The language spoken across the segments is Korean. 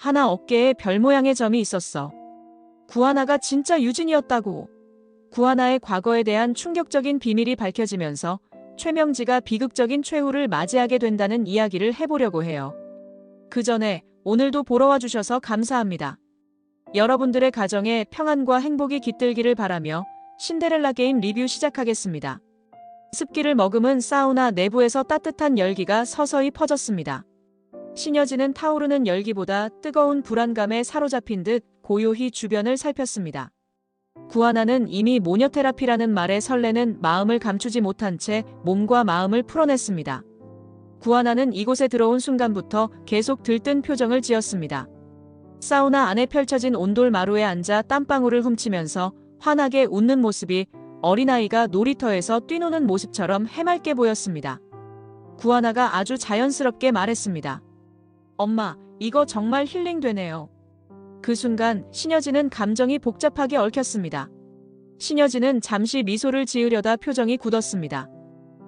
하나 어깨에 별 모양의 점이 있었어. 구하나가 진짜 유진이었다고. 구하나의 과거에 대한 충격적인 비밀이 밝혀지면서 최명지가 비극적인 최후를 맞이하게 된다는 이야기를 해보려고 해요. 그 전에 오늘도 보러 와주셔서 감사합니다. 여러분들의 가정에 평안과 행복이 깃들기를 바라며 신데렐라 게임 리뷰 시작하겠습니다. 습기를 머금은 사우나 내부에서 따뜻한 열기가 서서히 퍼졌습니다. 신여진은 타오르는 열기보다 뜨거운 불안감에 사로잡힌 듯 고요히 주변을 살폈습니다. 구하나는 이미 모녀 테라피라는 말에 설레는 마음을 감추지 못한 채 몸과 마음을 풀어냈습니다. 구하나는 이곳에 들어온 순간부터 계속 들뜬 표정을 지었습니다. 사우나 안에 펼쳐진 온돌 마루에 앉아 땀방울을 훔치면서 환하게 웃는 모습이 어린아이가 놀이터에서 뛰노는 모습처럼 해맑게 보였습니다. 구하나가 아주 자연스럽게 말했습니다. 엄마, 이거 정말 힐링되네요. 그 순간 신여진은 감정이 복잡하게 얽혔습니다. 신여진은 잠시 미소를 지으려다 표정이 굳었습니다.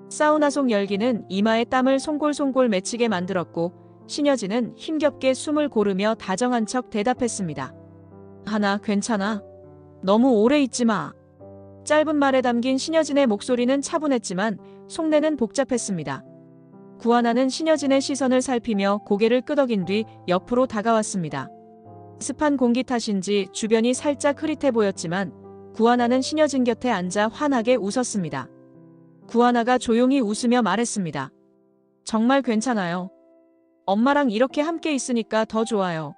사우나 속 열기는 이마에 땀을 송골송골 맺히게 만들었고 신여진은 힘겹게 숨을 고르며 다정한 척 대답했습니다. 하나, 괜찮아. 너무 오래 있지 마. 짧은 말에 담긴 신여진의 목소리는 차분했지만 속내는 복잡했습니다. 구하나는 신여진의 시선을 살피며 고개를 끄덕인 뒤 옆으로 다가왔습니다. 습한 공기 탓인지 주변이 살짝 흐릿해 보였지만 구하나는 신여진 곁에 앉아 환하게 웃었습니다. 구하나가 조용히 웃으며 말했습니다. 정말 괜찮아요. 엄마랑 이렇게 함께 있으니까 더 좋아요.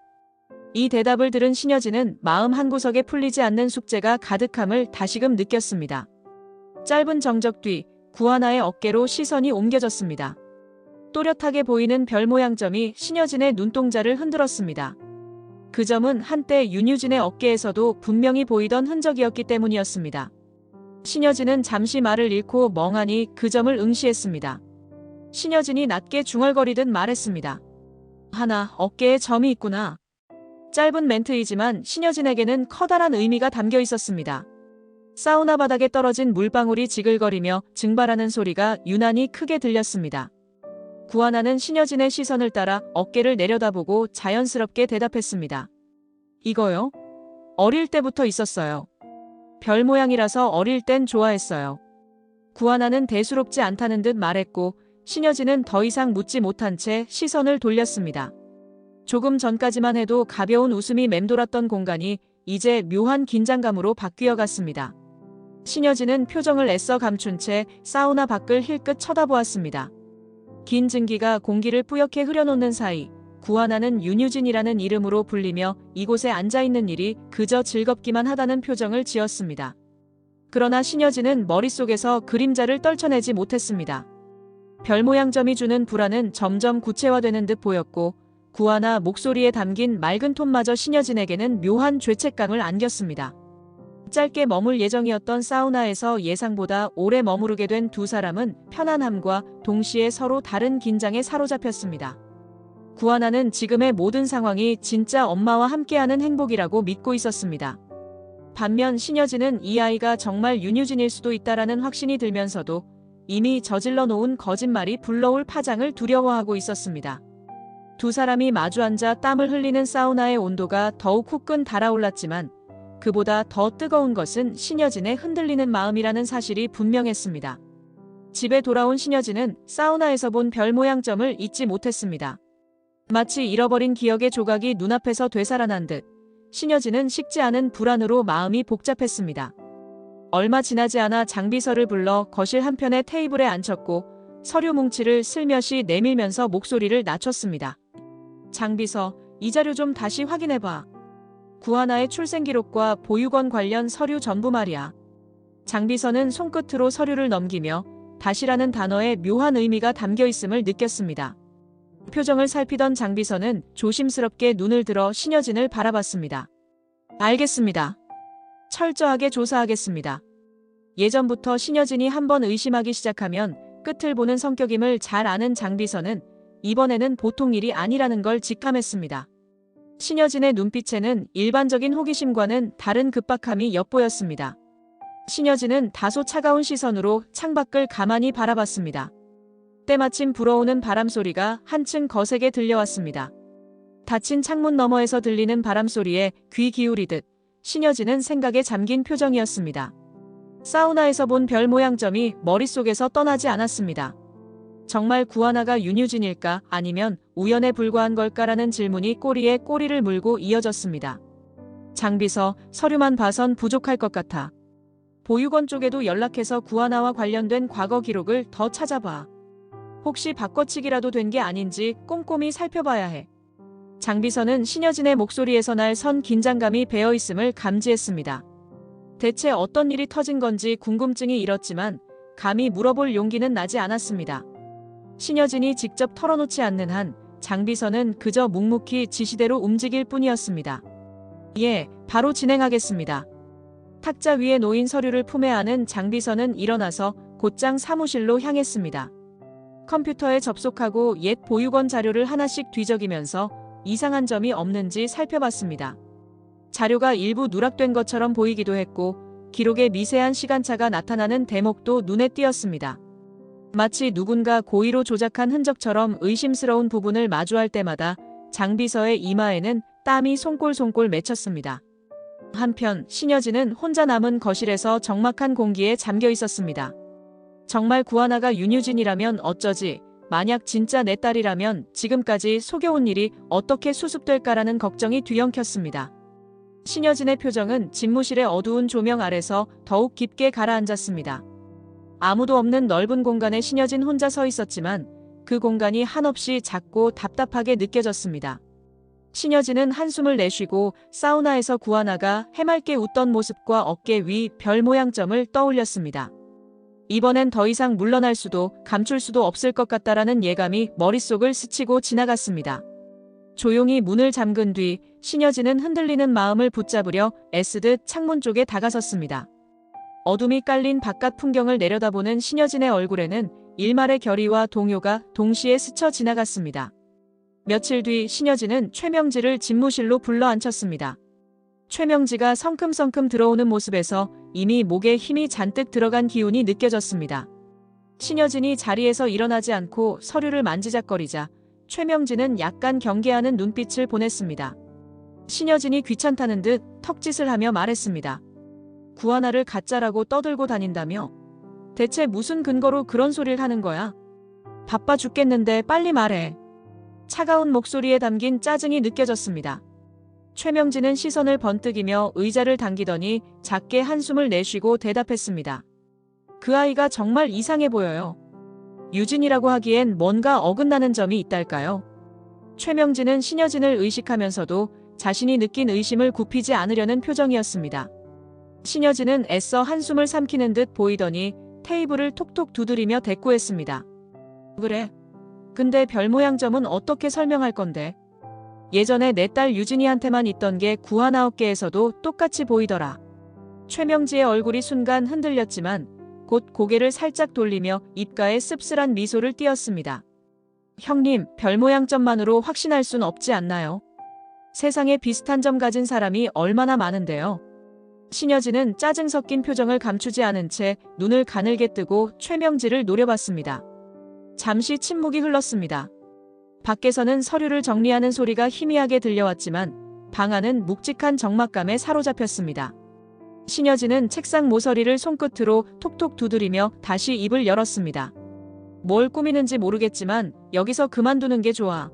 이 대답을 들은 신여진은 마음 한구석에 풀리지 않는 숙제가 가득함을 다시금 느꼈습니다. 짧은 정적 뒤 구하나의 어깨로 시선이 옮겨졌습니다. 또렷하게 보이는 별 모양 점이 신여진의 눈동자를 흔들었습니다. 그 점은 한때 윤유진의 어깨에서도 분명히 보이던 흔적이었기 때문이었습니다. 신여진은 잠시 말을 잃고 멍하니 그 점을 응시했습니다. 신여진이 낮게 중얼거리듯 말했습니다. 하나, 어깨에 점이 있구나. 짧은 멘트이지만 신여진에게는 커다란 의미가 담겨 있었습니다. 사우나 바닥에 떨어진 물방울이 지글거리며 증발하는 소리가 유난히 크게 들렸습니다. 구하나는 신여진의 시선을 따라 어깨를 내려다보고 자연스럽게 대답했습니다. 이거요? 어릴 때부터 있었어요. 별 모양이라서 어릴 땐 좋아했어요. 구하나는 대수롭지 않다는 듯 말했고 신여진은 더 이상 묻지 못한 채 시선을 돌렸습니다. 조금 전까지만 해도 가벼운 웃음이 맴돌았던 공간이 이제 묘한 긴장감으로 바뀌어 갔습니다. 신여진은 표정을 애써 감춘 채 사우나 밖을 힐끗 쳐다보았습니다. 긴 증기가 공기를 뿌옇게 흐려놓는 사이 구하나는 윤유진이라는 이름으로 불리며 이곳에 앉아있는 일이 그저 즐겁기만 하다는 표정을 지었습니다. 그러나 신여진은 머릿속에서 그림자를 떨쳐내지 못했습니다. 별 모양 점이 주는 불안은 점점 구체화되는 듯 보였고 구하나 목소리에 담긴 맑은 톤마저 신여진에게는 묘한 죄책감을 안겼습니다. 짧게 머물 예정이었던 사우나에서 예상보다 오래 머무르게 된 두 사람은 편안함과 동시에 서로 다른 긴장에 사로잡혔습니다. 구하나는 지금의 모든 상황이 진짜 엄마와 함께하는 행복이라고 믿고 있었습니다. 반면 신여진은 이 아이가 정말 윤유진일 수도 있다라는 확신이 들면서도 이미 저질러 놓은 거짓말이 불러올 파장을 두려워하고 있었습니다. 두 사람이 마주 앉아 땀을 흘리는 사우나의 온도가 더욱 후끈 달아올랐지만 그보다 더 뜨거운 것은 신여진의 흔들리는 마음이라는 사실이 분명했습니다. 집에 돌아온 신여진은 사우나에서 본 별 모양 점을 잊지 못했습니다. 마치 잃어버린 기억의 조각이 눈앞에서 되살아난 듯 신여진은 식지 않은 불안으로 마음이 복잡했습니다. 얼마 지나지 않아 장비서를 불러 거실 한편의 테이블에 앉혔고 서류 뭉치를 슬며시 내밀면서 목소리를 낮췄습니다. 장비서, 이 자료 좀 다시 확인해봐. 구하나의 출생 기록과 보육원 관련 서류 전부 말이야. 장비서는 손끝으로 서류를 넘기며 다시라는 단어에 묘한 의미가 담겨 있음을 느꼈습니다. 표정을 살피던 장비서는 조심스럽게 눈을 들어 신여진을 바라봤습니다. 알겠습니다. 철저하게 조사하겠습니다. 예전부터 신여진이 한번 의심하기 시작하면 끝을 보는 성격임을 잘 아는 장비서는 이번에는 보통 일이 아니라는 걸 직감했습니다. 신여진의 눈빛에는 일반적인 호기심과는 다른 급박함이 엿보였습니다. 신여진은 다소 차가운 시선으로 창밖을 가만히 바라봤습니다. 때마침 불어오는 바람 소리가 한층 거세게 들려왔습니다. 닫힌 창문 너머에서 들리는 바람소리에 귀 기울이듯 신여진은 생각에 잠긴 표정이었습니다. 사우나에서 본 별 모양점이 머릿속에서 떠나지 않았습니다. 정말 구하나가 윤유진일까 아니면 우연에 불과한 걸까라는 질문이 꼬리에 꼬리를 물고 이어졌습니다. 장비서, 서류만 봐선 부족할 것 같아. 보육원 쪽에도 연락해서 구하나와 관련된 과거 기록을 더 찾아봐. 혹시 바꿔치기라도 된 게 아닌지 꼼꼼히 살펴봐야 해. 장비서는 신여진의 목소리에서 날 선 긴장감이 배어있음을 감지했습니다. 대체 어떤 일이 터진 건지 궁금증이 일었지만 감히 물어볼 용기는 나지 않았습니다. 신여진이 직접 털어놓지 않는 한 장비서는 그저 묵묵히 지시대로 움직일 뿐이었습니다. 예, 바로 진행하겠습니다. 탁자 위에 놓인 서류를 품에 안은 장비서는 일어나서 곧장 사무실로 향했습니다. 컴퓨터에 접속하고 옛 보육원 자료를 하나씩 뒤적이면서 이상한 점이 없는지 살펴봤습니다. 자료가 일부 누락된 것처럼 보이기도 했고 기록에 미세한 시간차가 나타나는 대목도 눈에 띄었습니다. 마치 누군가 고의로 조작한 흔적처럼 의심스러운 부분을 마주할 때마다 장비서의 이마에는 땀이 송골송골 맺혔습니다. 한편 신여진은 혼자 남은 거실에서 적막한 공기에 잠겨 있었습니다. 정말 구하나가 윤유진이라면 어쩌지, 만약 진짜 내 딸이라면 지금까지 속여온 일이 어떻게 수습될까라는 걱정이 뒤엉켰습니다. 신여진의 표정은 집무실의 어두운 조명 아래서 더욱 깊게 가라앉았습니다. 아무도 없는 넓은 공간에 신여진 혼자 서 있었지만 그 공간이 한없이 작고 답답하게 느껴졌습니다. 신여진은 한숨을 내쉬고 사우나에서 구하나가 해맑게 웃던 모습과 어깨 위 별 모양점을 떠올렸습니다. 이번엔 더 이상 물러날 수도 감출 수도 없을 것 같다라는 예감이 머릿속을 스치고 지나갔습니다. 조용히 문을 잠근 뒤 신여진은 흔들리는 마음을 붙잡으려 애쓰듯 창문 쪽에 다가섰습니다. 어둠이 깔린 바깥 풍경을 내려다보는 신여진의 얼굴에는 일말의 결의와 동요가 동시에 스쳐 지나갔습니다. 며칠 뒤 신여진은 최명지를 집무실로 불러 앉혔습니다. 최명지가 성큼성큼 들어오는 모습에서 이미 목에 힘이 잔뜩 들어간 기운이 느껴졌습니다. 신여진이 자리에서 일어나지 않고 서류를 만지작거리자 최명지는 약간 경계하는 눈빛을 보냈습니다. 신여진이 귀찮다는 듯 턱짓을 하며 말했습니다. 구하나를 가짜라고 떠들고 다닌다며? 대체 무슨 근거로 그런 소리를 하는 거야? 바빠 죽겠는데 빨리 말해. 차가운 목소리에 담긴 짜증이 느껴졌습니다. 최명진은 시선을 번뜩이며 의자를 당기더니 작게 한숨을 내쉬고 대답했습니다. 그 아이가 정말 이상해 보여요. 유진이라고 하기엔 뭔가 어긋나는 점이 있달까요? 최명진은 신여진을 의식하면서도 자신이 느낀 의심을 굽히지 않으려는 표정이었습니다. 신여진은 애써 한숨을 삼키는 듯 보이더니 테이블을 톡톡 두드리며 대꾸했습니다. 그래. 근데 별 모양 점은 어떻게 설명할 건데? 예전에 내 딸 유진이한테만 있던 게 구하나 어깨에서도 똑같이 보이더라. 최명지의 얼굴이 순간 흔들렸지만 곧 고개를 살짝 돌리며 입가에 씁쓸한 미소를 띄었습니다. 형님, 별 모양점만으로 확신할 순 없지 않나요? 세상에 비슷한 점 가진 사람이 얼마나 많은데요. 신여진은 짜증 섞인 표정을 감추지 않은 채 눈을 가늘게 뜨고 최명지를 노려봤습니다. 잠시 침묵이 흘렀습니다. 밖에서는 서류를 정리하는 소리가 희미하게 들려왔지만 방 안은 묵직한 적막감에 사로잡혔습니다. 신여진은 책상 모서리를 손끝으로 톡톡 두드리며 다시 입을 열었습니다. 뭘 꾸미는지 모르겠지만 여기서 그만두는 게 좋아.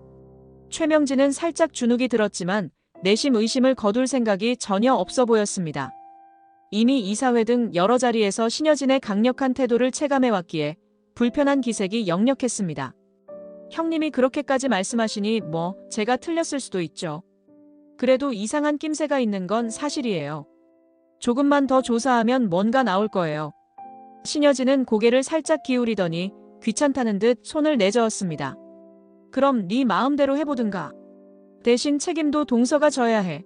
최명진은 살짝 주눅이 들었지만 내심 의심을 거둘 생각이 전혀 없어 보였습니다. 이미 이사회 등 여러 자리에서 신여진의 강력한 태도를 체감해왔기에 불편한 기색이 역력했습니다. 형님이 그렇게까지 말씀하시니 뭐 제가 틀렸을 수도 있죠. 그래도 이상한 낌새가 있는 건 사실이에요. 조금만 더 조사하면 뭔가 나올 거예요. 신여진은 고개를 살짝 기울이더니 귀찮다는 듯 손을 내저었습니다. 그럼 네 마음대로 해보든가. 대신 책임도 동서가 져야 해.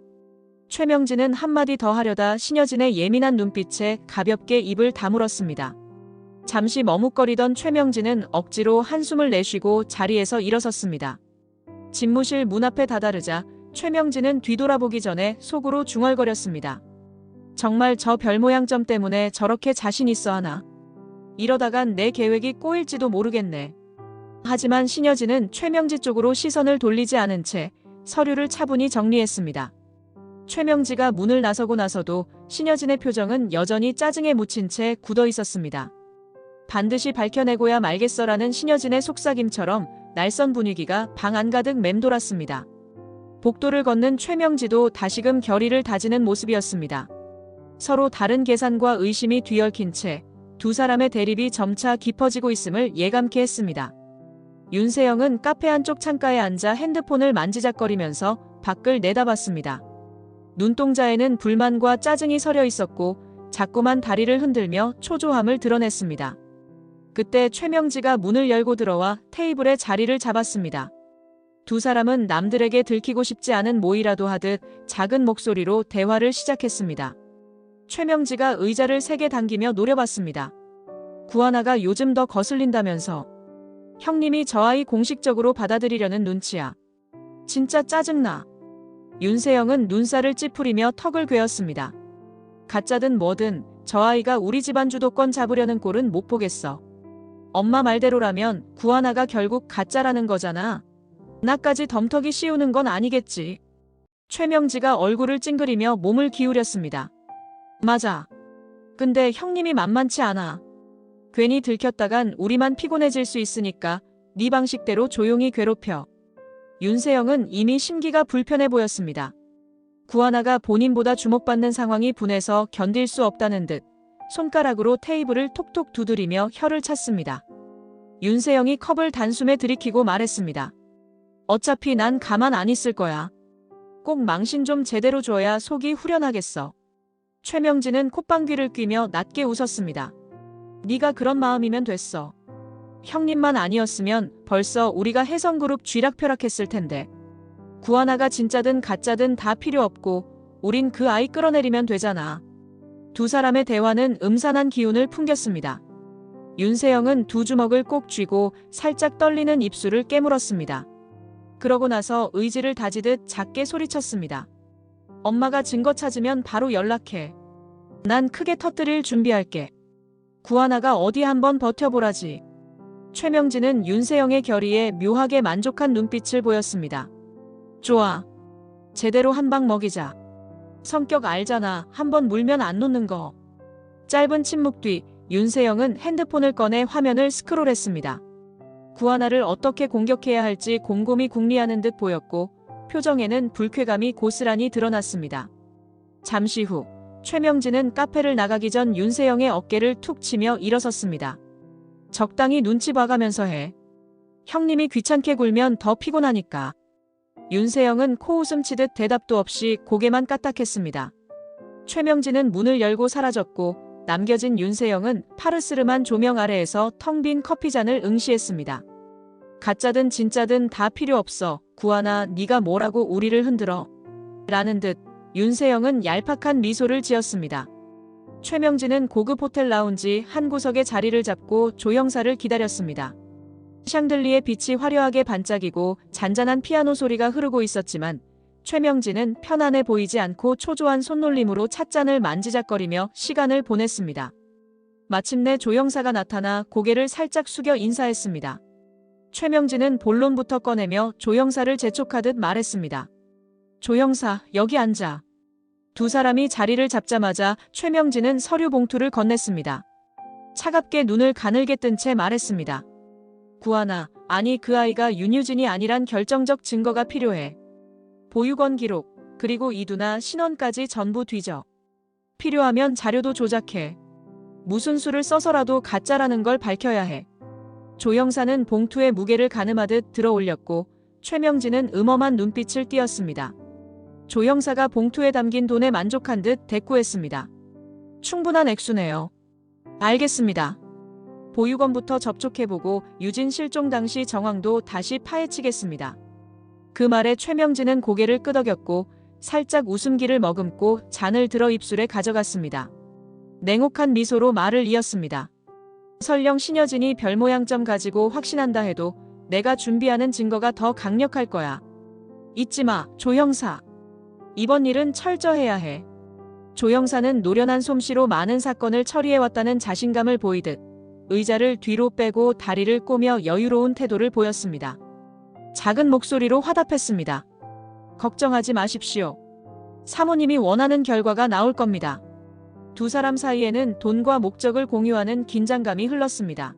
최명진은 한마디 더 하려다 신여진의 예민한 눈빛에 가볍게 입을 다물었습니다. 잠시 머뭇거리던 최명진은 억지로 한숨을 내쉬고 자리에서 일어섰습니다. 집무실 문 앞에 다다르자 최명진은 뒤돌아보기 전에 속으로 중얼거렸습니다. 정말 저 별 모양점 때문에 저렇게 자신 있어 하나? 이러다간 내 계획이 꼬일지도 모르겠네. 하지만 신여진은 최명지 쪽으로 시선을 돌리지 않은 채 서류를 차분히 정리했습니다. 최명지가 문을 나서고 나서도 신여진의 표정은 여전히 짜증에 묻힌 채 굳어 있었습니다. 반드시 밝혀내고야 말겠어라는 신여진의 속삭임처럼 날선 분위기가 방 안가득 맴돌았습니다. 복도를 걷는 최명지도 다시금 결의를 다지는 모습이었습니다. 서로 다른 계산과 의심이 뒤얽힌 채 두 사람의 대립이 점차 깊어지고 있음을 예감케 했습니다. 윤세영은 카페 안쪽 창가에 앉아 핸드폰을 만지작거리면서 밖을 내다봤습니다. 눈동자에는 불만과 짜증이 서려 있었고 자꾸만 다리를 흔들며 초조함을 드러냈습니다. 그때 최명지가 문을 열고 들어와 테이블에 자리를 잡았습니다. 두 사람은 남들에게 들키고 싶지 않은 모의라도 하듯 작은 목소리로 대화를 시작했습니다. 최명지가 의자를 세게 당기며 노려봤습니다. 구하나가 요즘 더 거슬린다면서. 형님이 저 아이 공식적으로 받아들이려는 눈치야. 진짜 짜증나. 윤세영은 눈살을 찌푸리며 턱을 괴었습니다. 가짜든 뭐든 저 아이가 우리 집안 주도권 잡으려는 꼴은 못 보겠어. 엄마 말대로라면 구하나가 결국 가짜라는 거잖아. 나까지 덤터기 씌우는 건 아니겠지. 최명지가 얼굴을 찡그리며 몸을 기울였습니다. 맞아. 근데 형님이 만만치 않아. 괜히 들켰다간 우리만 피곤해질 수 있으니까 네 방식대로 조용히 괴롭혀. 윤세영은 이미 심기가 불편해 보였습니다. 구하나가 본인보다 주목받는 상황이 분해서 견딜 수 없다는 듯 손가락으로 테이블을 톡톡 두드리며 혀를 찼습니다. 윤세영이 컵을 단숨에 들이키고 말했습니다. 어차피 난 가만 안 있을 거야. 꼭 망신 좀 제대로 줘야 속이 후련하겠어. 최명지는 콧방귀를 뀌며 낮게 웃었습니다. 네가 그런 마음이면 됐어. 형님만 아니었으면 벌써 우리가 혜성그룹 쥐락펴락했을 텐데. 구하나가 진짜든 가짜든 다 필요 없고 우린 그 아이 끌어내리면 되잖아. 두 사람의 대화는 음산한 기운을 풍겼습니다. 윤세영은 두 주먹을 꼭 쥐고 살짝 떨리는 입술을 깨물었습니다. 그러고 나서 의지를 다지듯 작게 소리쳤습니다. 엄마가 증거 찾으면 바로 연락해. 난 크게 터뜨릴 준비할게. 구하나가 어디 한번 버텨보라지. 최명지는 윤세영의 결의에 묘하게 만족한 눈빛을 보였습니다. 좋아. 제대로 한 방 먹이자. 성격 알잖아. 한번 물면 안 놓는 거. 짧은 침묵 뒤 윤세영은 핸드폰을 꺼내 화면을 스크롤했습니다. 구하나를 어떻게 공격해야 할지 곰곰이 궁리하는 듯 보였고 표정에는 불쾌감이 고스란히 드러났습니다. 잠시 후 최명지는 카페를 나가기 전 윤세영의 어깨를 툭 치며 일어섰습니다. 적당히 눈치 봐가면서 해. 형님이 귀찮게 굴면 더 피곤하니까. 윤세영은 코웃음 치듯 대답도 없이 고개만 까딱했습니다. 최명지는 문을 열고 사라졌고 남겨진 윤세영은 파르스름한 조명 아래에서 텅 빈 커피잔을 응시했습니다. 가짜든 진짜든 다 필요 없어. 구하나 네가 뭐라고 우리를 흔들어. 라는 듯 윤세영은 얄팍한 미소를 지었습니다. 최명지는 고급 호텔 라운지 한 구석에 자리를 잡고 조영사를 기다렸습니다. 샹들리에 빛이 화려하게 반짝이고 잔잔한 피아노 소리가 흐르고 있었지만 최명지는 편안해 보이지 않고 초조한 손놀림으로 찻잔을 만지작거리며 시간을 보냈습니다. 마침내 조영사가 나타나 고개를 살짝 숙여 인사했습니다. 최명지는 본론부터 꺼내며 조영사를 재촉하듯 말했습니다. 조영사, 여기 앉아. 두 사람이 자리를 잡자마자 최명지는 서류 봉투를 건넸습니다. 차갑게 눈을 가늘게 뜬 채 말했습니다. 구하나, 아니 그 아이가 윤유진이 아니란 결정적 증거가 필요해. 보육원 기록, 그리고 이두나 신원까지 전부 뒤져. 필요하면 자료도 조작해. 무슨 수를 써서라도 가짜라는 걸 밝혀야 해. 조영사는 봉투에 무게를 가늠하듯 들어올렸고 최명지는 음험한 눈빛을 띄었습니다. 조영사가 봉투에 담긴 돈에 만족한 듯 대꾸했습니다. 충분한 액수네요. 알겠습니다. 보육원부터 접촉해보고 유진 실종 당시 정황도 다시 파헤치겠습니다. 그 말에 최명지는 고개를 끄덕였고 살짝 웃음기를 머금고 잔을 들어 입술에 가져갔습니다. 냉혹한 미소로 말을 이었습니다. 설령 신여진이 별 모양점 가지고 확신한다 해도 내가 준비하는 증거가 더 강력할 거야. 잊지 마, 조형사. 이번 일은 철저해야 해. 조영사는 노련한 솜씨로 많은 사건을 처리해왔다는 자신감을 보이듯 의자를 뒤로 빼고 다리를 꼬며 여유로운 태도를 보였습니다. 작은 목소리로 화답했습니다. 걱정하지 마십시오. 사모님이 원하는 결과가 나올 겁니다. 두 사람 사이에는 돈과 목적을 공유하는 긴장감이 흘렀습니다.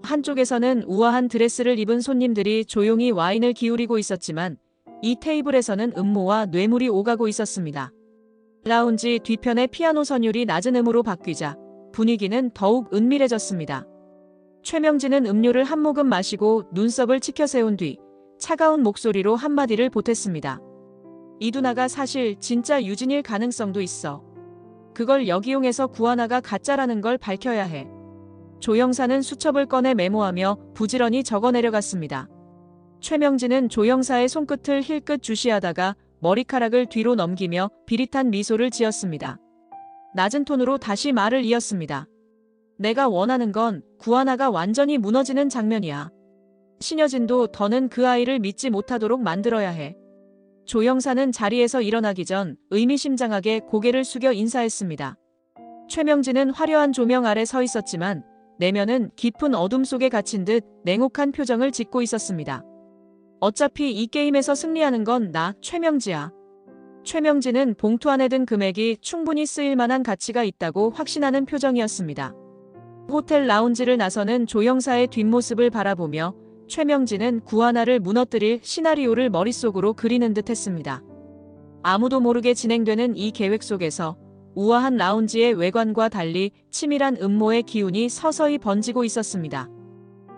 한쪽에서는 우아한 드레스를 입은 손님들이 조용히 와인을 기울이고 있었지만 이 테이블에서는 음모와 뇌물이 오가고 있었습니다. 라운지 뒤편의 피아노 선율이 낮은 음으로 바뀌자 분위기는 더욱 은밀해졌습니다. 최명진은 음료를 한 모금 마시고 눈썹을 치켜세운 뒤 차가운 목소리로 한마디를 보탰습니다. 이두나가 사실 진짜 유진일 가능성도 있어. 그걸 역이용해서 구하나가 가짜라는 걸 밝혀야 해. 조영사는 수첩을 꺼내 메모하며 부지런히 적어내려갔습니다. 최명진은 조영사의 손끝을 힐끗 주시하다가 머리카락을 뒤로 넘기며 비릿한 미소를 지었습니다. 낮은 톤으로 다시 말을 이었습니다. 내가 원하는 건 구하나가 완전히 무너지는 장면이야. 신여진도 더는 그 아이를 믿지 못하도록 만들어야 해. 조영사는 자리에서 일어나기 전 의미심장하게 고개를 숙여 인사했습니다. 최명진은 화려한 조명 아래 서 있었지만 내면은 깊은 어둠 속에 갇힌 듯 냉혹한 표정을 짓고 있었습니다. 어차피 이 게임에서 승리하는 건 나 최명지야. 최명진은 봉투 안에 든 금액이 충분히 쓰일 만한 가치가 있다고 확신하는 표정이었습니다. 호텔 라운지를 나서는 조영사의 뒷모습을 바라보며 최명진은 구하나를 무너뜨릴 시나리오를 머릿속으로 그리는 듯 했습니다. 아무도 모르게 진행되는 이 계획 속에서 우아한 라운지의 외관과 달리 치밀한 음모의 기운이 서서히 번지고 있었습니다.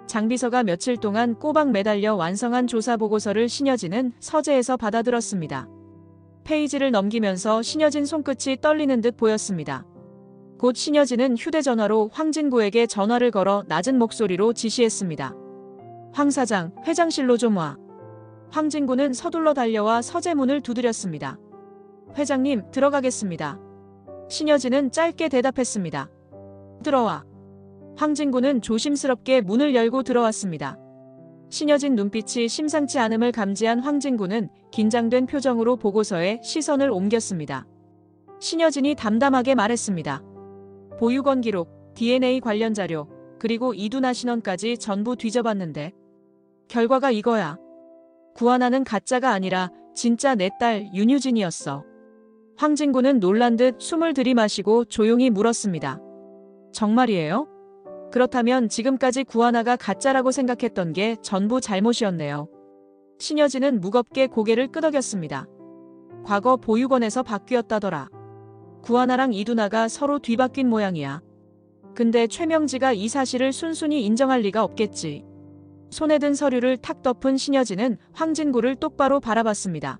장비서가 며칠 동안 꼬박 매달려 완성한 조사 보고서를 신여진은 서재에서 받아들었습니다. 페이지를 넘기면서 신여진 손끝이 떨리는 듯 보였습니다. 곧 신여진은 휴대전화로 황진구에게 전화를 걸어 낮은 목소리로 지시했습니다. 황 사장, 회장실로 좀 와. 황진구는 서둘러 달려와 서재 문을 두드렸습니다. 회장님, 들어가겠습니다. 신여진은 짧게 대답했습니다. 들어와. 황진구는 조심스럽게 문을 열고 들어왔습니다. 신여진 눈빛이 심상치 않음을 감지한 황진구는 긴장된 표정으로 보고서에 시선을 옮겼습니다. 신여진이 담담하게 말했습니다. 보육원 기록, DNA 관련 자료, 그리고 이두나 신원까지 전부 뒤져봤는데 결과가 이거야. 구하나는 가짜가 아니라 진짜 내 딸 윤유진이었어. 황진구는 놀란 듯 숨을 들이마시고 조용히 물었습니다. 정말이에요? 그렇다면 지금까지 구하나가 가짜라고 생각했던 게 전부 잘못이었네요. 신여진은 무겁게 고개를 끄덕였습니다. 과거 보육원에서 바뀌었다더라. 구하나랑 이두나가 서로 뒤바뀐 모양이야. 근데 최명지가 이 사실을 순순히 인정할 리가 없겠지. 손에 든 서류를 탁 덮은 신여진은 황진구를 똑바로 바라봤습니다.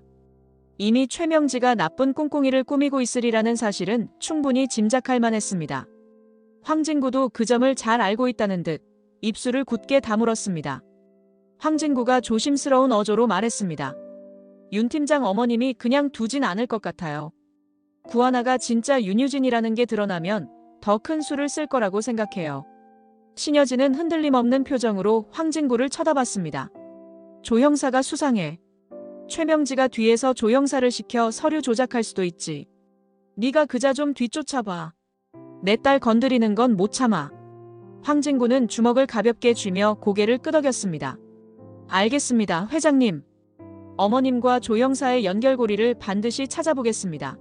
이미 최명지가 나쁜 꿍꿍이를 꾸미고 있으리라는 사실은 충분히 짐작할 만했습니다. 황진구도 그 점을 잘 알고 있다는 듯 입술을 굳게 다물었습니다. 황진구가 조심스러운 어조로 말했습니다. 윤 팀장 어머님이 그냥 두진 않을 것 같아요. 구하나가 진짜 윤유진이라는 게 드러나면 더 큰 수를 쓸 거라고 생각해요. 신여진은 흔들림 없는 표정으로 황진구를 쳐다봤습니다. 조형사가 수상해. 최명지가 뒤에서 조형사를 시켜 서류 조작할 수도 있지. 네가 그자 좀 뒤쫓아봐. 내 딸 건드리는 건 못 참아. 황진구는 주먹을 가볍게 쥐며 고개를 끄덕였습니다. 알겠습니다, 회장님. 어머님과 조형사의 연결고리를 반드시 찾아보겠습니다.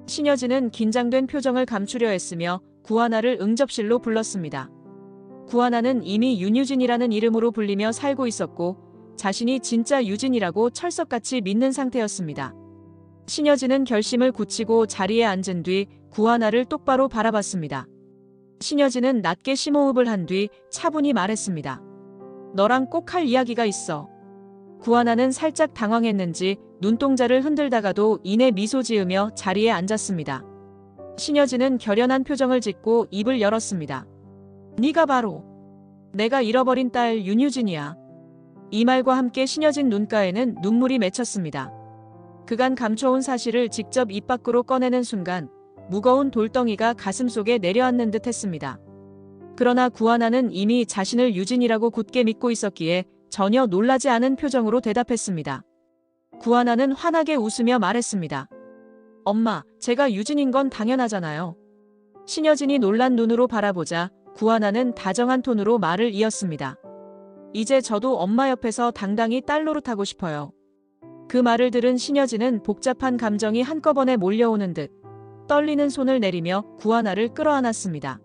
신여진은 긴장된 표정을 감추려 했으며 구하나를 응접실로 불렀습니다. 구하나는 이미 윤유진이라는 이름으로 불리며 살고 있었고 자신이 진짜 유진이라고 철석같이 믿는 상태였습니다. 신여진은 결심을 굳히고 자리에 앉은 뒤 구하나를 똑바로 바라봤습니다. 신여진은 낮게 심호흡을 한 뒤 차분히 말했습니다. 너랑 꼭 할 이야기가 있어. 구하나는 살짝 당황했는지 눈동자를 흔들다가도 이내 미소 지으며 자리에 앉았습니다. 신여진은 결연한 표정을 짓고 입을 열었습니다. 네가 바로 내가 잃어버린 딸 윤유진이야. 이 말과 함께 신여진 눈가에는 눈물이 맺혔습니다. 그간 감춰온 사실을 직접 입 밖으로 꺼내는 순간 무거운 돌덩이가 가슴속에 내려앉는 듯 했습니다. 그러나 구하나는 이미 자신을 유진이라고 굳게 믿고 있었기에 전혀 놀라지 않은 표정으로 대답했습니다. 구하나는 환하게 웃으며 말했습니다. 엄마, 제가 유진인 건 당연하잖아요. 신여진이 놀란 눈으로 바라보자 구하나는 다정한 톤으로 말을 이었습니다. 이제 저도 엄마 옆에서 당당히 딸 노릇하고 싶어요. 그 말을 들은 신여진은 복잡한 감정이 한꺼번에 몰려오는 듯 떨리는 손을 내리며 구하나를 끌어안았습니다.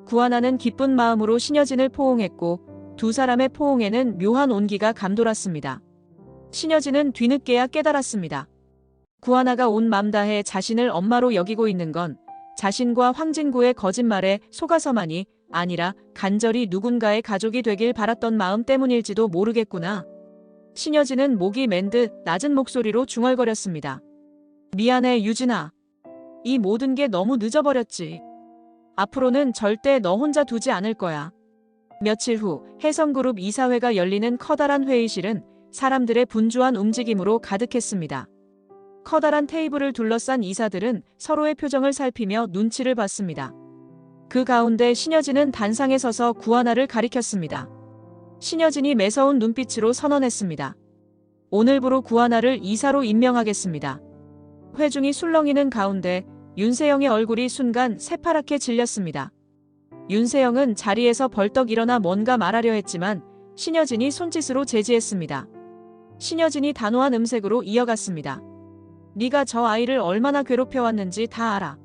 구하나는 기쁜 마음으로 신여진을 포옹했고 두 사람의 포옹에는 묘한 온기가 감돌았습니다. 신여진은 뒤늦게야 깨달았습니다. 구하나가 온 맘 다해 자신을 엄마로 여기고 있는 건 자신과 황진구의 거짓말에 속아서만이 아니라 간절히 누군가의 가족이 되길 바랐던 마음 때문일지도 모르겠구나. 신여진은 목이 맨 듯 낮은 목소리로 중얼거렸습니다. 미안해 유진아. 이 모든 게 너무 늦어버렸지. 앞으로는 절대 너 혼자 두지 않을 거야. 며칠 후 혜성그룹 이사회가 열리는 커다란 회의실은 사람들의 분주한 움직임으로 가득했습니다. 커다란 테이블을 둘러싼 이사들은 서로의 표정을 살피며 눈치를 봤습니다. 그 가운데 신여진은 단상에 서서 구하나를 가리켰습니다. 신여진이 매서운 눈빛으로 선언했습니다. 오늘부로 구하나를 이사로 임명하겠습니다. 회중이 술렁이는 가운데 윤세영의 얼굴이 순간 새파랗게 질렸습니다. 윤세영은 자리에서 벌떡 일어나 뭔가 말하려 했지만 신여진이 손짓으로 제지했습니다. 신여진이 단호한 음색으로 이어갔습니다. 네가 저 아이를 얼마나 괴롭혀왔는지 다 알아.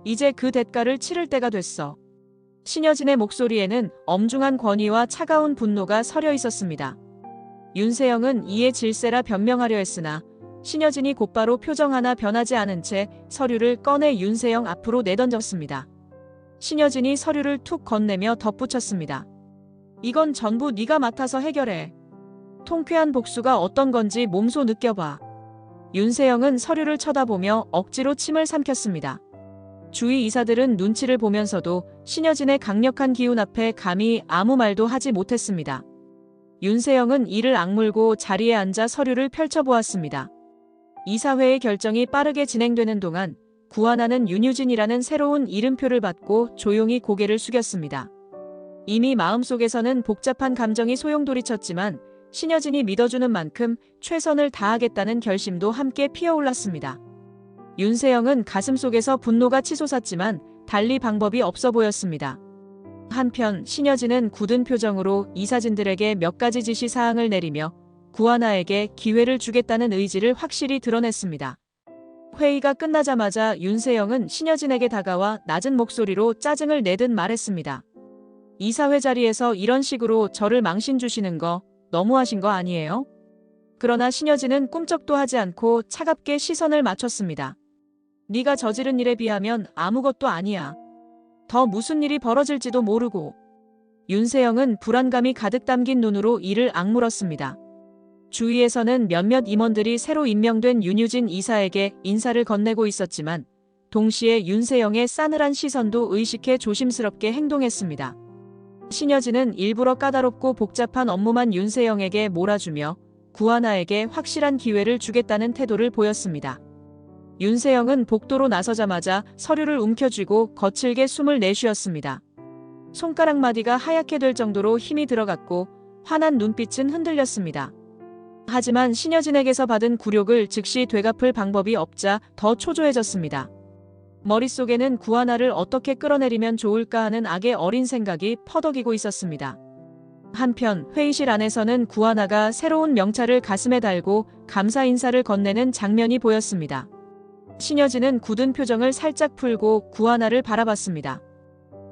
이제 그 대가를 치를 때가 됐어. 신여진의 목소리에는 엄중한 권위와 차가운 분노가 서려 있었습니다. 윤세영은 이에 질세라 변명하려 했으나 신여진이 곧바로 표정 하나 변하지 않은 채 서류를 꺼내 윤세영 앞으로 내던졌습니다. 신여진이 서류를 툭 건네며 덧붙였습니다. 이건 전부 네가 맡아서 해결해. 통쾌한 복수가 어떤 건지 몸소 느껴봐. 윤세영은 서류를 쳐다보며 억지로 침을 삼켰습니다. 주위 이사들은 눈치를 보면서도 신여진의 강력한 기운 앞에 감히 아무 말도 하지 못했습니다. 윤세영은 이를 악물고 자리에 앉아 서류를 펼쳐보았습니다. 이사회의 결정이 빠르게 진행되는 동안 구하나는 윤유진이라는 새로운 이름표를 받고 조용히 고개를 숙였습니다. 이미 마음속에서는 복잡한 감정이 소용돌이쳤지만 신여진이 믿어주는 만큼 최선을 다하겠다는 결심도 함께 피어올랐습니다. 윤세영은 가슴속에서 분노가 치솟았지만 달리 방법이 없어 보였습니다. 한편 신여진은 굳은 표정으로 이사진들에게 몇 가지 지시 사항을 내리며 구하나에게 기회를 주겠다는 의지를 확실히 드러냈습니다. 회의가 끝나자마자 윤세영은 신여진에게 다가와 낮은 목소리로 짜증을 내듯 말했습니다. 이사회 자리에서 이런 식으로 저를 망신 주시는 거 너무하신 거 아니에요? 그러나 신여진은 꿈쩍도 하지 않고 차갑게 시선을 맞췄습니다. 네가 저지른 일에 비하면 아무것도 아니야. 더 무슨 일이 벌어질지도 모르고. 윤세영은 불안감이 가득 담긴 눈으로 이를 악물었습니다. 주위에서는 몇몇 임원들이 새로 임명된 윤유진 이사에게 인사를 건네고 있었지만 동시에 윤세영의 싸늘한 시선도 의식해 조심스럽게 행동했습니다. 신여진은 일부러 까다롭고 복잡한 업무만 윤세영에게 몰아주며 구하나에게 확실한 기회를 주겠다는 태도를 보였습니다. 윤세영은 복도로 나서자마자 서류를 움켜쥐고 거칠게 숨을 내쉬었습니다. 손가락 마디가 하얗게 될 정도로 힘이 들어갔고 환한 눈빛은 흔들렸습니다. 하지만 신여진에게서 받은 굴욕을 즉시 되갚을 방법이 없자 더 초조해졌습니다. 머릿속에는 구하나를 어떻게 끌어내리면 좋을까 하는 악의 어린 생각이 퍼덕이고 있었습니다. 한편 회의실 안에서는 구하나가 새로운 명찰을 가슴에 달고 감사 인사를 건네는 장면이 보였습니다. 신여진은 굳은 표정을 살짝 풀고 구하나를 바라봤습니다.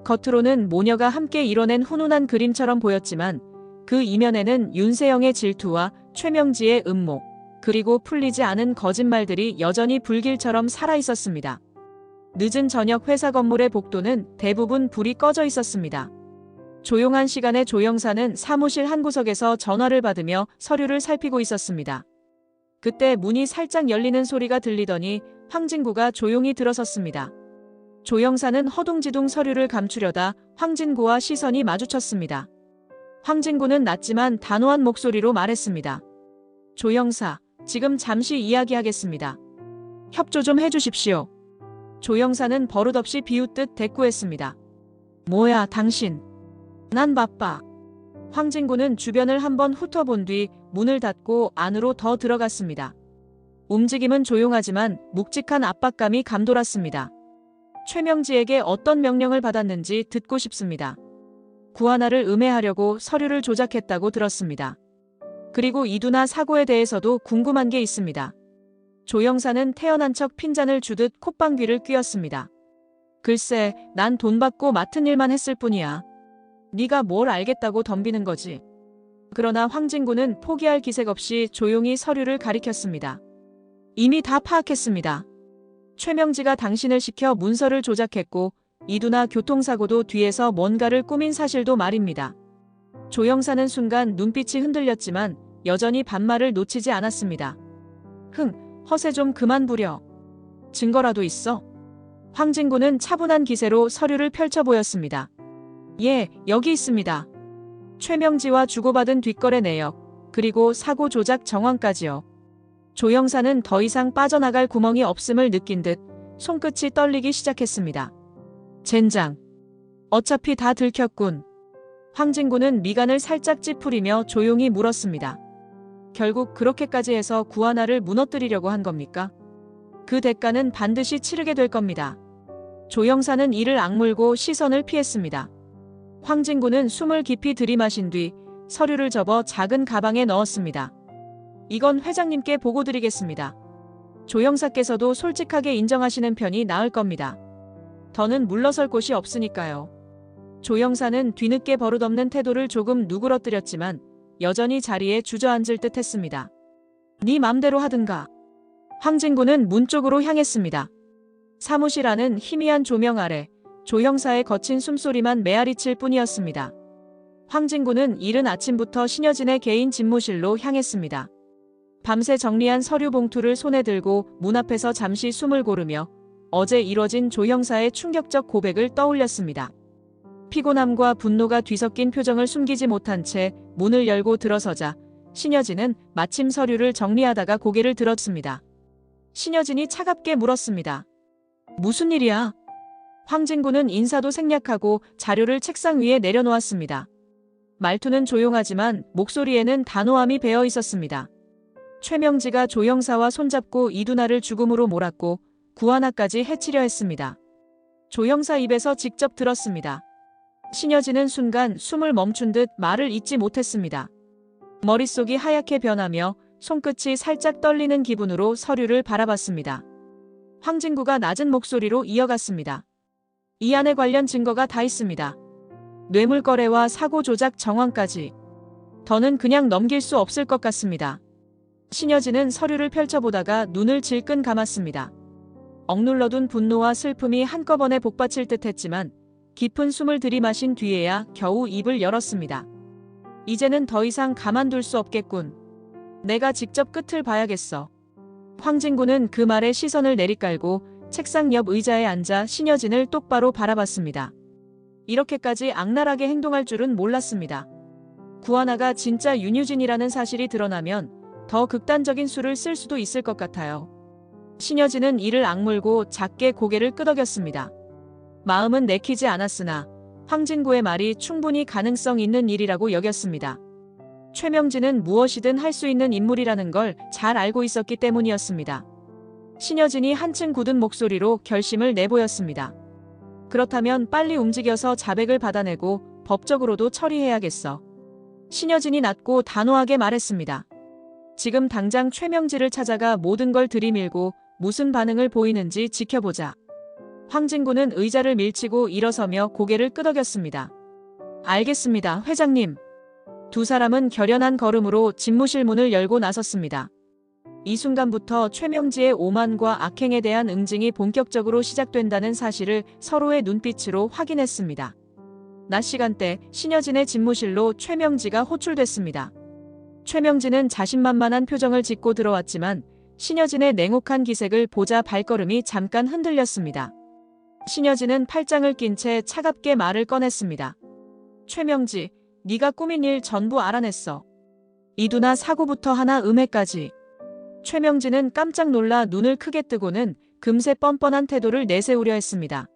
겉으로는 모녀가 함께 이뤄낸 훈훈한 그림처럼 보였지만 그 이면에는 윤세영의 질투와 최명지의 음모, 그리고 풀리지 않은 거짓말들이 여전히 불길처럼 살아있었습니다. 늦은 저녁 회사 건물의 복도는 대부분 불이 꺼져 있었습니다. 조용한 시간에 조영사는 사무실 한 구석에서 전화를 받으며 서류를 살피고 있었습니다. 그때 문이 살짝 열리는 소리가 들리더니 황진구가 조용히 들어섰습니다. 조영사는 허둥지둥 서류를 감추려다 황진구와 시선이 마주쳤습니다. 황진구는 낮지만 단호한 목소리로 말했습니다. 조영사, 지금 잠시 이야기하겠습니다. 협조 좀 해주십시오. 조영사는 버릇없이 비웃듯 대꾸했습니다. 뭐야, 당신. 난 바빠. 황진구는 주변을 한번 훑어본 뒤 문을 닫고 안으로 더 들어갔습니다. 움직임은 조용하지만 묵직한 압박감이 감돌았습니다. 최명지에게 어떤 명령을 받았는지 듣고 싶습니다. 구하나를 음해하려고 서류를 조작했다고 들었습니다. 그리고 이두나 사고에 대해서도 궁금한 게 있습니다. 조 형사는 태연한 척 핀잔을 주듯 콧방귀를 뀌었습니다. 글쎄, 난 돈 받고 맡은 일만 했을 뿐이야. 네가 뭘 알겠다고 덤비는 거지. 그러나 황진구는 포기할 기색 없이 조용히 서류를 가리켰습니다. 이미 다 파악했습니다. 최명지가 당신을 시켜 문서를 조작했고 이두나 교통사고도 뒤에서 뭔가를 꾸민 사실도 말입니다. 조 형사는 순간 눈빛이 흔들렸지만 여전히 반말을 놓치지 않았습니다. 허세 좀 그만 부려. 증거라도 있어? 황진구는 차분한 기세로 서류를 펼쳐 보였습니다. 예, 여기 있습니다. 최명지와 주고받은 뒷거래 내역, 그리고 사고 조작 정황까지요. 조 형사는 더 이상 빠져나갈 구멍이 없음을 느낀 듯 손끝이 떨리기 시작했습니다. 젠장. 어차피 다 들켰군. 황진구는 미간을 살짝 찌푸리며 조용히 물었습니다. 결국 그렇게까지 해서 구하나를 무너뜨리려고 한 겁니까? 그 대가는 반드시 치르게 될 겁니다. 조 형사는 이를 악물고 시선을 피했습니다. 황진구는 숨을 깊이 들이마신 뒤 서류를 접어 작은 가방에 넣었습니다. 이건 회장님께 보고드리겠습니다. 조 형사께서도 솔직하게 인정하시는 편이 나을 겁니다. 더는 물러설 곳이 없으니까요. 조 형사는 뒤늦게 버릇없는 태도를 조금 누그러뜨렸지만 여전히 자리에 주저앉을 듯 했습니다. 네 맘대로 하든가. 황진구는 문 쪽으로 향했습니다. 사무실 안은 희미한 조명 아래 조 형사의 거친 숨소리만 메아리칠 뿐이었습니다. 황진구는 이른 아침부터 신여진의 개인 집무실로 향했습니다. 밤새 정리한 서류 봉투를 손에 들고 문 앞에서 잠시 숨을 고르며 어제 이뤄진 조 형사의 충격적 고백을 떠올렸습니다. 피곤함과 분노가 뒤섞인 표정을 숨기지 못한 채 문을 열고 들어서자 신여진은 마침 서류를 정리하다가 고개를 들었습니다. 신여진이 차갑게 물었습니다. 무슨 일이야? 황진구는 인사도 생략하고 자료를 책상 위에 내려놓았습니다. 말투는 조용하지만 목소리에는 단호함이 배어 있었습니다. 최명지가 조 형사와 손잡고 이두나를 죽음으로 몰았고 구하나까지 해치려 했습니다. 조 형사 입에서 직접 들었습니다. 신여진은 순간 숨을 멈춘 듯 말을 잇지 못했습니다. 머릿속이 하얗게 변하며 손끝이 살짝 떨리는 기분으로 서류를 바라봤습니다. 황진구가 낮은 목소리로 이어갔습니다. 이 안에 관련 증거가 다 있습니다. 뇌물 거래와 사고 조작 정황까지. 더는 그냥 넘길 수 없을 것 같습니다. 신여진은 서류를 펼쳐보다가 눈을 질끈 감았습니다. 억눌러둔 분노와 슬픔이 한꺼번에 복받칠 듯 했지만 깊은 숨을 들이마신 뒤에야 겨우 입을 열었습니다. 이제는 더 이상 가만둘 수 없겠군. 내가 직접 끝을 봐야겠어. 황진구는 그 말에 시선을 내리깔고 책상 옆 의자에 앉아 신여진을 똑바로 바라봤습니다. 이렇게까지 악랄하게 행동할 줄은 몰랐습니다. 구하나가 진짜 윤유진이라는 사실이 드러나면 더 극단적인 수를 쓸 수도 있을 것 같아요. 신여진은 이를 악물고 작게 고개를 끄덕였습니다. 마음은 내키지 않았으나 황진구의 말이 충분히 가능성 있는 일이라고 여겼습니다. 최명진은 무엇이든 할 수 있는 인물이라는 걸 잘 알고 있었기 때문이었습니다. 신여진이 한층 굳은 목소리로 결심을 내보였습니다. 그렇다면 빨리 움직여서 자백을 받아내고 법적으로도 처리해야겠어. 신여진이 낮고 단호하게 말했습니다. 지금 당장 최명지를 찾아가 모든 걸 들이밀고 무슨 반응을 보이는지 지켜보자. 황진구는 의자를 밀치고 일어서며 고개를 끄덕였습니다. 알겠습니다, 회장님. 두 사람은 결연한 걸음으로 집무실 문을 열고 나섰습니다. 이 순간부터 최명지의 오만과 악행에 대한 응징이 본격적으로 시작된다는 사실을 서로의 눈빛으로 확인했습니다. 낮 시간대 신여진의 집무실로 최명지가 호출됐습니다. 최명지는 자신만만한 표정을 짓고 들어왔지만 신여진의 냉혹한 기색을 보자 발걸음이 잠깐 흔들렸습니다. 신여진은 팔짱을 낀 채 차갑게 말을 꺼냈습니다. 최명지, 네가 꾸민 일 전부 알아냈어. 이두나 사고부터 하나 음해까지. 최명진은 깜짝 놀라 눈을 크게 뜨고는 금세 뻔뻔한 태도를 내세우려 했습니다.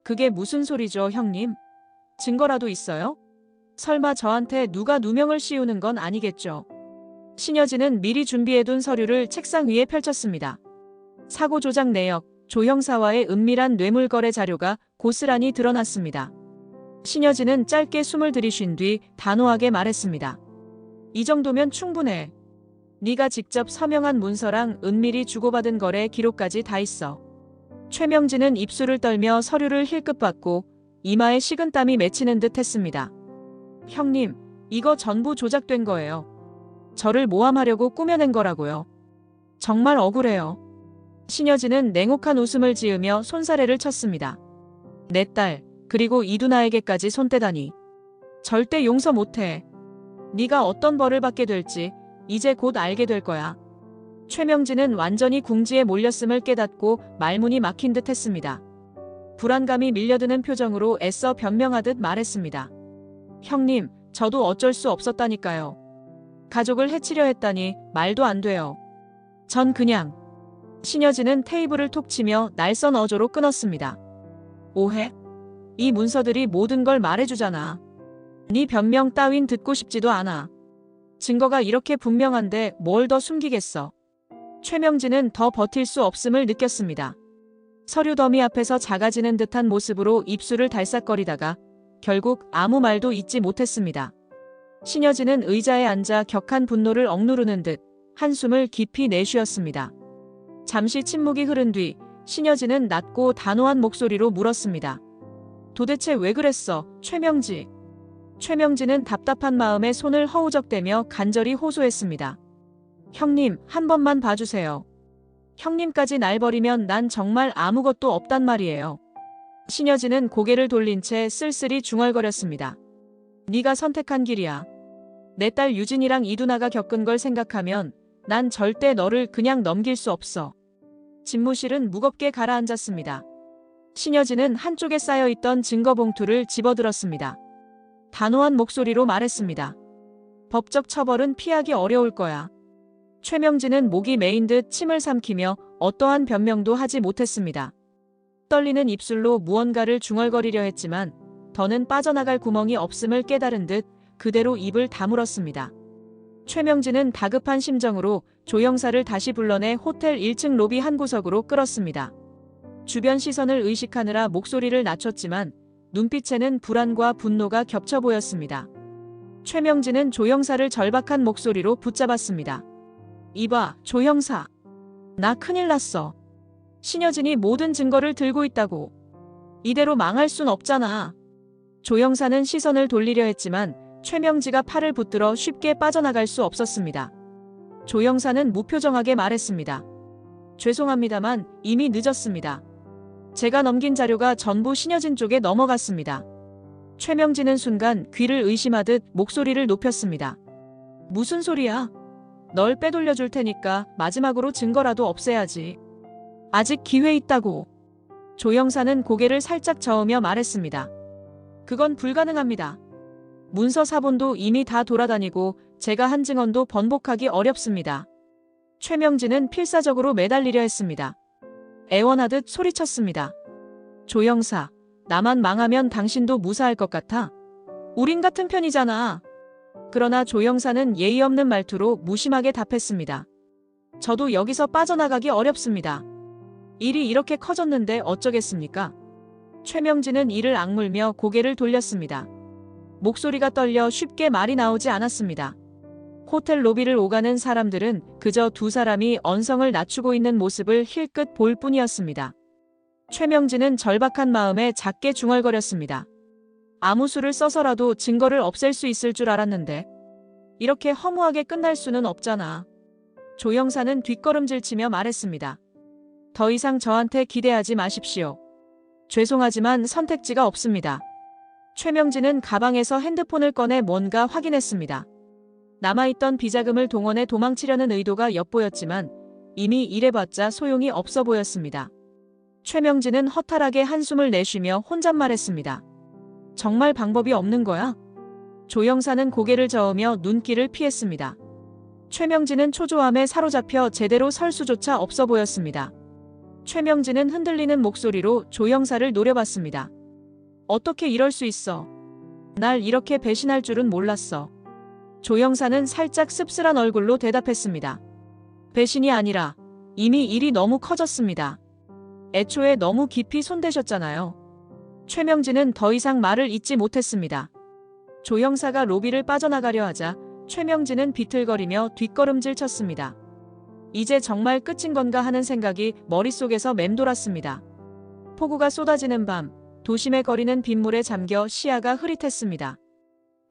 그게 무슨 소리죠, 형님? 증거라도 있어요? 설마 저한테 누가 누명을 씌우는 건 아니겠죠? 신여진은 미리 준비해둔 서류를 책상 위에 펼쳤습니다. 사고 조작 내역, 조 형사와의 은밀한 뇌물 거래 자료가 고스란히 드러났습니다. 신여진은 짧게 숨을 들이쉰 뒤 단호하게 말했습니다. 이 정도면 충분해. 네가 직접 서명한 문서랑 은밀히 주고받은 거래 기록까지 다 있어. 최명진은 입술을 떨며 서류를 힐끗 받고 이마에 식은땀이 맺히는 듯 했습니다. 형님, 이거 전부 조작된 거예요. 저를 모함하려고 꾸며낸 거라고요. 정말 억울해요. 신여진은 냉혹한 웃음을 지으며 손사래를 쳤습니다. 내 딸, 그리고 이두나에게까지 손대다니. 절대 용서 못해. 네가 어떤 벌을 받게 될지 이제 곧 알게 될 거야. 최명진은 완전히 궁지에 몰렸음을 깨닫고 말문이 막힌 듯 했습니다. 불안감이 밀려드는 표정으로 애써 변명하듯 말했습니다. 형님, 저도 어쩔 수 없었다니까요. 가족을 해치려 했다니 말도 안 돼요. 전 그냥... 신여진은 테이블을 톡 치며 날선 어조로 끊었습니다. 오해? 이 문서들이 모든 걸 말해주잖아. 네 변명 따윈 듣고 싶지도 않아. 증거가 이렇게 분명한데 뭘 더 숨기겠어. 최명진은 더 버틸 수 없음을 느꼈습니다. 서류 더미 앞에서 작아지는 듯한 모습으로 입술을 달싹거리다가 결국 아무 말도 잇지 못했습니다. 신여진은 의자에 앉아 격한 분노를 억누르는 듯 한숨을 깊이 내쉬었습니다. 잠시 침묵이 흐른 뒤 신여진은 낮고 단호한 목소리로 물었습니다. 도대체 왜 그랬어, 최명지? 최명진은 답답한 마음에 손을 허우적대며 간절히 호소했습니다. 형님, 한 번만 봐주세요. 형님까지 날 버리면 난 정말 아무것도 없단 말이에요. 신여진은 고개를 돌린 채 쓸쓸히 중얼거렸습니다. 네가 선택한 길이야. 내 딸 유진이랑 이두나가 겪은 걸 생각하면 난 절대 너를 그냥 넘길 수 없어. 집무실은 무겁게 가라앉았습니다. 신여진은 한쪽에 쌓여있던 증거 봉투를 집어들었습니다. 단호한 목소리로 말했습니다. 법적 처벌은 피하기 어려울 거야. 최명진은 목이 메인 듯 침을 삼키며 어떠한 변명도 하지 못했습니다. 떨리는 입술로 무언가를 중얼거리려 했지만 더는 빠져나갈 구멍이 없음을 깨달은 듯 그대로 입을 다물었습니다. 최명진은 다급한 심정으로 조영사를 다시 불러내 호텔 1층 로비 한 구석으로 끌었습니다. 주변 시선을 의식하느라 목소리를 낮췄지만 눈빛에는 불안과 분노가 겹쳐 보였습니다. 최명진은 조영사를 절박한 목소리로 붙잡았습니다. 이봐, 조형사. 나 큰일 났어. 신여진이 모든 증거를 들고 있다고. 이대로 망할 순 없잖아. 조형사는 시선을 돌리려 했지만 최명지가 팔을 붙들어 쉽게 빠져나갈 수 없었습니다. 조형사는 무표정하게 말했습니다. 죄송합니다만 이미 늦었습니다. 제가 넘긴 자료가 전부 신여진 쪽에 넘어갔습니다. 최명진은 순간 귀를 의심하듯 목소리를 높였습니다. 무슨 소리야? 널 빼돌려 줄 테니까 마지막으로 증거라도 없애야지. 아직 기회 있다고. 조영사는 고개를 살짝 저으며 말했습니다. 그건 불가능합니다. 문서 사본도 이미 다 돌아다니고 제가 한 증언도 번복하기 어렵습니다. 최명진은 필사적으로 매달리려 했습니다. 애원하듯 소리쳤습니다. 조영사, 나만 망하면 당신도 무사할 것 같아? 우린 같은 편이잖아. 그러나 조영사는 예의 없는 말투로 무심하게 답했습니다. 저도 여기서 빠져나가기 어렵습니다. 일이 이렇게 커졌는데 어쩌겠습니까? 최명진은 이를 악물며 고개를 돌렸습니다. 목소리가 떨려 쉽게 말이 나오지 않았습니다. 호텔 로비를 오가는 사람들은 그저 두 사람이 언성을 낮추고 있는 모습을 힐끗 볼 뿐이었습니다. 최명진은 절박한 마음에 작게 중얼거렸습니다. 아무 수를 써서라도 증거를 없앨 수 있을 줄 알았는데 이렇게 허무하게 끝날 수는 없잖아. 조영사는 뒷걸음질치며 말했습니다. 더 이상 저한테 기대하지 마십시오. 죄송하지만 선택지가 없습니다. 최명진은 가방에서 핸드폰을 꺼내 뭔가 확인했습니다. 남아있던 비자금을 동원해 도망치려는 의도가 엿보였지만 이미 이래봤자 소용이 없어 보였습니다. 최명진은 허탈하게 한숨을 내쉬며 혼잣말했습니다. 정말 방법이 없는 거야? 조영사는 고개를 저으며 눈길을 피했습니다. 최명진은 초조함에 사로잡혀 제대로 설 수조차 없어 보였습니다. 최명진은 흔들리는 목소리로 조영사를 노려봤습니다. 어떻게 이럴 수 있어? 날 이렇게 배신할 줄은 몰랐어. 조영사는 살짝 씁쓸한 얼굴로 대답했습니다. 배신이 아니라 이미 일이 너무 커졌습니다. 애초에 너무 깊이 손대셨잖아요. 최명진은 더 이상 말을 잇지 못했습니다. 조영사가 로비를 빠져나가려 하자 최명진은 비틀거리며 뒷걸음질 쳤습니다. 이제 정말 끝인 건가 하는 생각이 머릿속에서 맴돌았습니다. 폭우가 쏟아지는 밤, 도심의 거리는 빗물에 잠겨 시야가 흐릿했습니다.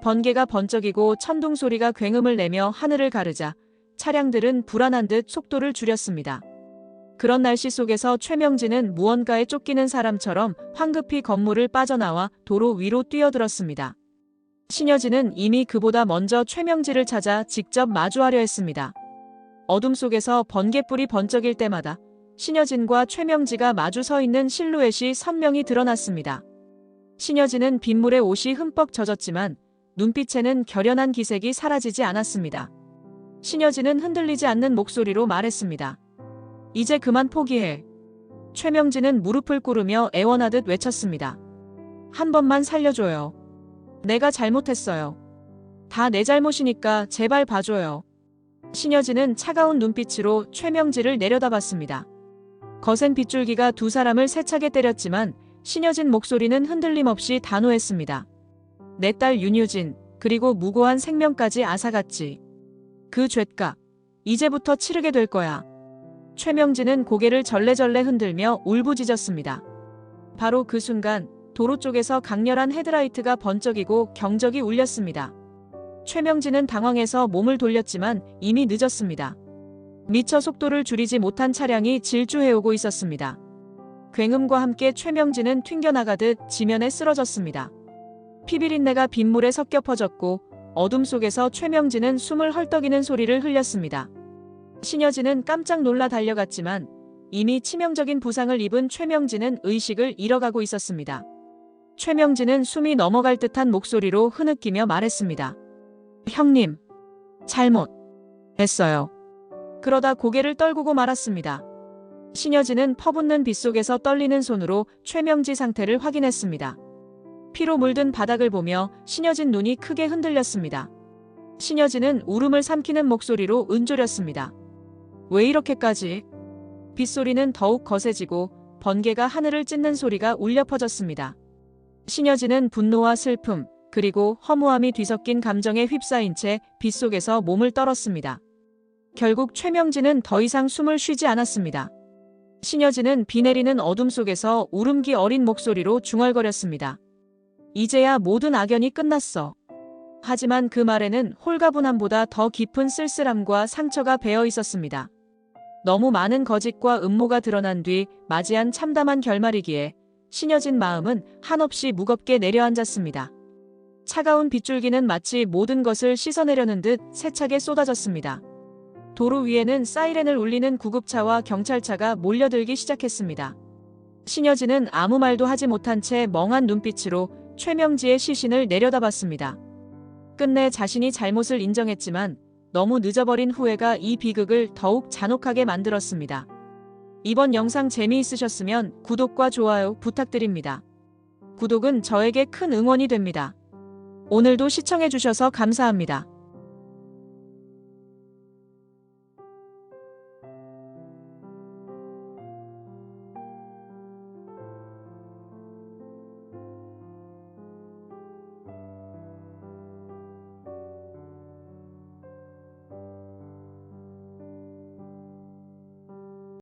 번개가 번쩍이고 천둥 소리가 굉음을 내며 하늘을 가르자 차량들은 불안한 듯 속도를 줄였습니다. 그런 날씨 속에서 최명진은 무언가에 쫓기는 사람처럼 황급히 건물을 빠져나와 도로 위로 뛰어들었습니다. 신여진은 이미 그보다 먼저 최명진을 찾아 직접 마주하려 했습니다. 어둠 속에서 번개불이 번쩍일 때마다 신여진과 최명지가 마주 서 있는 실루엣이 선명히 드러났습니다. 신여진은 빗물에 옷이 흠뻑 젖었지만 눈빛에는 결연한 기색이 사라지지 않았습니다. 신여진은 흔들리지 않는 목소리로 말했습니다. 이제 그만 포기해. 최명진은 무릎을 꿇으며 애원하듯 외쳤습니다. 한 번만 살려줘요. 내가 잘못했어요. 다 내 잘못이니까 제발 봐줘요. 신여진은 차가운 눈빛으로 최명지를 내려다봤습니다. 거센 빗줄기가 두 사람을 세차게 때렸지만 신여진 목소리는 흔들림 없이 단호했습니다. 내 딸 윤유진, 그리고 무고한 생명까지 앗아갔지. 그 죗값, 이제부터 치르게 될 거야. 최명진은 고개를 절레절레 흔들며 울부짖었습니다. 바로 그 순간 도로 쪽에서 강렬한 헤드라이트가 번쩍이고 경적이 울렸습니다. 최명진은 당황해서 몸을 돌렸지만 이미 늦었습니다. 미처 속도를 줄이지 못한 차량이 질주해오고 있었습니다. 굉음과 함께 최명진은 튕겨나가듯 지면에 쓰러졌습니다. 피비린내가 빗물에 섞여 퍼졌고 어둠 속에서 최명진은 숨을 헐떡이는 소리를 흘렸습니다. 신여진은 깜짝 놀라 달려갔지만 이미 치명적인 부상을 입은 최명진은 의식을 잃어가고 있었습니다. 최명진은 숨이 넘어갈 듯한 목소리로 흐느끼며 말했습니다. 형님, 잘못했어요. 그러다 고개를 떨구고 말았습니다. 신여진은 퍼붓는 빗속에서 떨리는 손으로 최명지 상태를 확인했습니다. 피로 물든 바닥을 보며 신여진 눈이 크게 흔들렸습니다. 신여진은 울음을 삼키는 목소리로 은조렸습니다. 왜 이렇게까지? 빗소리는 더욱 거세지고 번개가 하늘을 찢는 소리가 울려 퍼졌습니다. 신여진은 분노와 슬픔, 그리고 허무함이 뒤섞인 감정에 휩싸인 채 빗속에서 몸을 떨었습니다. 결국 최명진은 더 이상 숨을 쉬지 않았습니다. 신여진은 비 내리는 어둠 속에서 울음기 어린 목소리로 중얼거렸습니다. 이제야 모든 악연이 끝났어. 하지만 그 말에는 홀가분함보다 더 깊은 쓸쓸함과 상처가 배어 있었습니다. 너무 많은 거짓과 음모가 드러난 뒤 맞이한 참담한 결말이기에 신여진 마음은 한없이 무겁게 내려앉았습니다. 차가운 빗줄기는 마치 모든 것을 씻어내려는 듯 세차게 쏟아졌습니다. 도로 위에는 사이렌을 울리는 구급차와 경찰차가 몰려들기 시작했습니다. 신여진은 아무 말도 하지 못한 채 멍한 눈빛으로 최명지의 시신을 내려다봤습니다. 끝내 자신이 잘못을 인정했지만 너무 늦어버린 후회가 이 비극을 더욱 잔혹하게 만들었습니다. 이번 영상 재미있으셨으면 구독과 좋아요 부탁드립니다. 구독은 저에게 큰 응원이 됩니다. 오늘도 시청해주셔서 감사합니다.